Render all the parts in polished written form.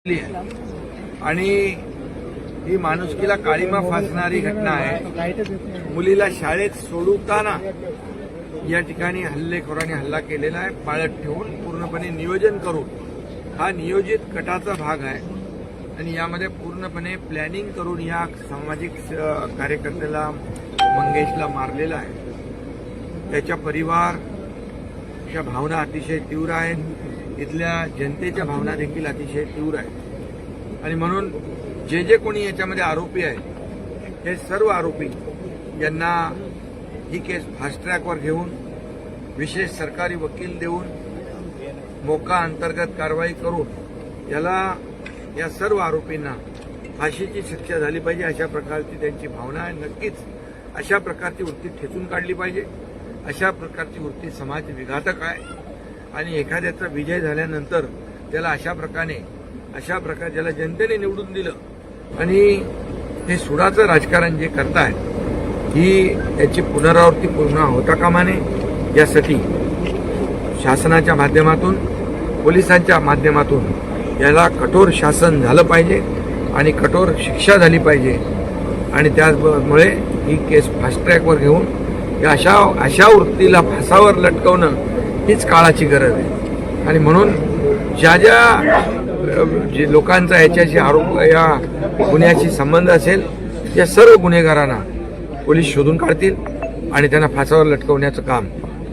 आणि ही माणुसकीला काळीमा फासणारी घटना आहे। मुलीला शाळेत सोडवताना या ठिकाणी हल्लेखोरांनी हल्ला केलेला आहे, पाळत ठेवून पूर्णपणे नियोजन करून। हा नियोजित कटाचा भाग आहे आणि यामध्ये पूर्णपणे प्लॅनिंग करून या सामाजिक कार्यकर्त्याला मंगेशला मारलेला आहे। त्याच्या परिवारच्या भावना अतिशय तीव्र आहेत, इथल्या जनतेच्या भावना देखील अतिशय तीव्र आहेत आणि म्हणून जे कोणी याच्यामध्ये आरोपी आहेत हे सर्व आरोपी यांना ही केस फास्ट ट्रॅकवर घेऊन विशेष सरकारी वकील देऊन मोका अंतर्गत कारवाई करून या सर्व आरोपींना फाशीची शिक्षा झाली पाहिजे अशा प्रकारची त्यांची भावना आहे। नक्कीच अशा प्रकारची वृत्ती ठेचून काढली पाहिजे। अशा प्रकारची वृत्ती समाज विघातक आहे आणि एखाद्याचा विजय झाल्यानंतर त्याला अशा प्रकारे ज्याला जनतेने निवडून दिलं आणि हे सुडाचं राजकारण जे करतायत ही याची पुनरावृत्ती पूर्ण होता कामा नये। यासाठी शासनाच्या माध्यमातून पोलिसांच्या माध्यमातून याला कठोर शासन झालं पाहिजे आणि कठोर शिक्षा झाली पाहिजे आणि त्यामुळे ही केस फास्ट ट्रॅकवर घेऊन अशा वृत्तीला फासावर लटकवणं हीच काळाची गरज आहे आणि म्हणून जे लोकांचा याच्याशी आरोप या गुन्ह्याशी संबंध असेल या सर्व गुन्हेगारांना पोलीस शोधून काढतील आणि त्यांना फासावर लटकवण्याचं काम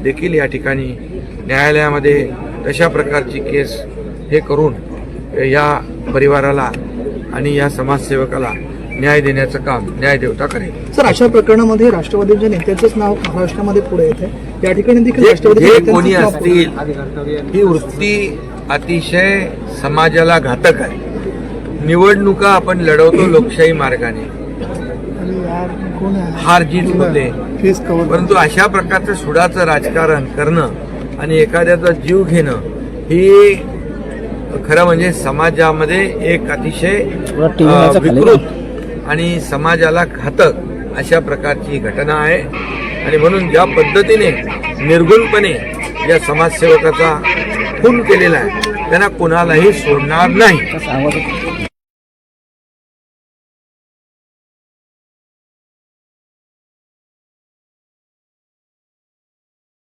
देखील या ठिकाणी न्यायालयामध्ये तशा प्रकारची केस हे करून या परिवाराला आणि या समाजसेवकाला न्याय देण्याचं काम न्यायदेवता करेल। सर, अशा प्रकरणामध्ये राष्ट्रवादीच्या नेत्याचंच नाव महाराष्ट्रामध्ये पुढे येते। या ठिकाणी देखील जे कोणी असतील ही वृत्ती अतिशय समाजाला घातक आहे। निवडणुका आपण लढवतो लोकशाही मार्गाने, हार जीत होते, परंतु अशा प्रकारचं सुडाचं राजकारण करणं आणि एखाद्याचा जीव घेणं ही खरं म्हणजे समाजामध्ये एक अतिशय विकृत आणि समाजाला घातक अशा प्रकारची घटना आहे आणि म्हणून ज्या पद्धतीने निर्गुणपणे या समाजसेवकाचा खून केलेला आहे त्यांना कोणालाही सोडणार नाही।